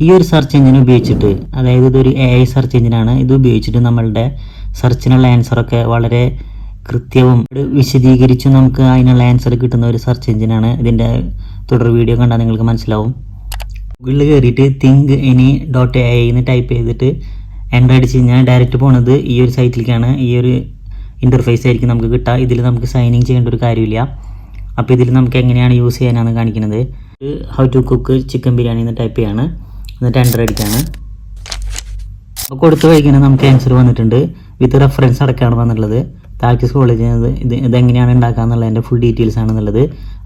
ഈ ഒരു search engine ഉപയോഗിച്ചിട്ട്, അതായത് ഇതൊരു AI സെർച്ച് എഞ്ചിനാണ്, ഇത് ഉപയോഗിച്ചിട്ട് നമ്മളുടെ സെർച്ചിനുള്ള ആൻസറൊക്കെ വളരെ കൃത്യവും വിശദീകരിച്ച് നമുക്ക് അതിനുള്ള ആൻസർ കിട്ടുന്ന ഒരു സെർച്ച് എഞ്ചിനാണ്. ഇതിൻ്റെ തുടർ വീഡിയോ കണ്ടാൽ നിങ്ങൾക്ക് മനസ്സിലാവും. ഗൂഗിളിൽ കയറിയിട്ട് think-any.ai എന്ന് ടൈപ്പ് ചെയ്തിട്ട് എൻ്റർ അടിച്ച് കഴിഞ്ഞാൽ ഡയറക്റ്റ് പോകുന്നത് ഈ ഒരു സൈറ്റിലേക്കാണ്. ഈ ഒരു ഇൻ്റർഫേസ് ആയിരിക്കും നമുക്ക് കിട്ടുക. ഇതിൽ നമുക്ക് സൈൻ ഇൻ ചെയ്യേണ്ട ഒരു കാര്യമില്ല. അപ്പോൾ ഇതിൽ നമുക്ക് എങ്ങനെയാണ് യൂസ് ചെയ്യാനാണ് കാണിക്കുന്നത്. How to cook chicken biryani എന്ന് ടൈപ്പ് ചെയ്യാണ്, എന്നിട്ട് എൻ്റർ അടിക്കുകയാണ്. അപ്പോൾ കൊടുത്തു കഴിക്കുന്നത് നമുക്ക് ആൻസർ വന്നിട്ടുണ്ട്. വിത്ത് റെഫറൻസ് അടക്കമാണ് വന്നിട്ടുള്ളത്. താഴേക്ക് സ്ക്രോൾ ചെയ്യുന്നത് ഇതെങ്ങനെയാണ് ഉണ്ടാക്കുക എന്നുള്ളതിൻ്റെ ഫുൾ ഡീറ്റെയിൽസ് ആണെന്നുള്ളത്.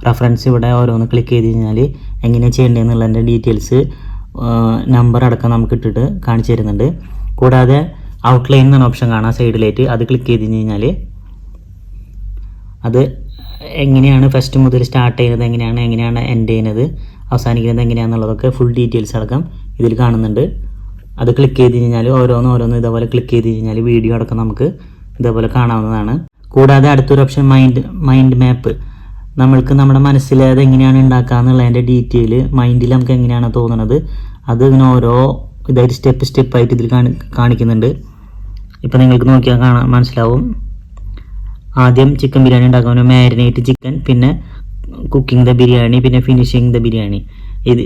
റെഫറൻസ് ഇവിടെ ഓരോന്ന് ക്ലിക്ക് ചെയ്ത് കഴിഞ്ഞാൽ എങ്ങനെയാണ് ചെയ്യേണ്ടതെന്നുള്ളതിൻ്റെ ഡീറ്റെയിൽസ് നമ്പർ അടക്കം നമുക്ക് ഇട്ടിട്ട് കാണിച്ചു തരുന്നുണ്ട്. കൂടാതെ ഔട്ട്ലൈൻ എന്നാണ് ഓപ്ഷൻ കാണാം സൈഡിലായിട്ട്. അത് ക്ലിക്ക് ചെയ്ത് കഴിഞ്ഞാൽ അത് എങ്ങനെയാണ് ഫസ്റ്റ് മുതൽ സ്റ്റാർട്ട് ചെയ്യുന്നത്, എങ്ങനെയാണ് എൻഡ് ചെയ്യുന്നത്, അവസാനിക്കുന്നത് എങ്ങനെയാണെന്നുള്ളതൊക്കെ ഫുൾ ഡീറ്റെയിൽസ് അടക്കം ഇതിൽ കാണുന്നുണ്ട്. അത് ക്ലിക്ക് ചെയ്ത് കഴിഞ്ഞാൽ ഓരോന്ന് ഇതേപോലെ ക്ലിക്ക് ചെയ്ത് കഴിഞ്ഞാൽ വീഡിയോ അടക്കം നമുക്ക് ഇതേപോലെ കാണാവുന്നതാണ്. കൂടാതെ അടുത്തൊരു ഓപ്ഷൻ മൈൻഡ് മാപ്പ്. നമ്മൾക്ക് നമ്മുടെ മനസ്സിൽ അത് എങ്ങനെയാണ് ഉണ്ടാക്കുക എന്നുള്ളതിൻ്റെ ഡീറ്റെയിൽ മൈൻഡിൽ നമുക്ക് എങ്ങനെയാണ് തോന്നുന്നത് അത് ഇങ്ങനെ ഓരോ ഇതായിട്ട് സ്റ്റെപ്പായിട്ട് ഇതിൽ കാണിക്കുന്നുണ്ട്. ഇപ്പോൾ നിങ്ങൾക്ക് നോക്കിയാൽ മനസ്സിലാവും. ആദ്യം ചിക്കൻ ബിരിയാണി ഉണ്ടാക്കാൻ മാരിനേറ്റ് ചിക്കൻ, പിന്നെ കുക്കിംഗ് ദ ബിരിയാണി, പിന്നെ ഫിനിഷിങ് ദ ബിരിയാണി.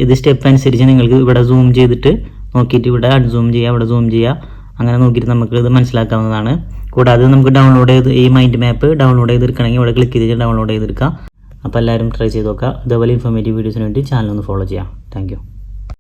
ഇത് സ്റ്റെപ്പ് അനുസരിച്ച് നിങ്ങൾക്ക് ഇവിടെ സൂം ചെയ്തിട്ട് നോക്കിയിട്ട് ഇവിടെ അൺസൂം ചെയ്യുക, ഇവിടെ സൂം ചെയ്യുക, അങ്ങനെ നോക്കിയിട്ട് നമുക്ക് ഇത് മനസ്സിലാക്കാവുന്നതാണ്. കൂടാതെ നമുക്ക് ഡൗൺലോഡ് ചെയ്ത് ഈ മൈൻഡ് മാപ്പ് ഡൗൺലോഡ് ചെയ്തെടുക്കണമെങ്കിൽ ഇവിടെ ക്ലിക്ക് ചെയ്ത് ഡൗൺലോഡ് ചെയ്തെടുക്കാം. അപ്പോൾ എല്ലാവരും ട്രൈ ചെയ്ത് നോക്കുക. ഇതേപോലെ ഇൻഫോർമേറ്റീവ് വീഡിയോസിന് വേണ്ടി ചാനൽ ഒന്ന് ഫോളോ ചെയ്യാം. Thank you.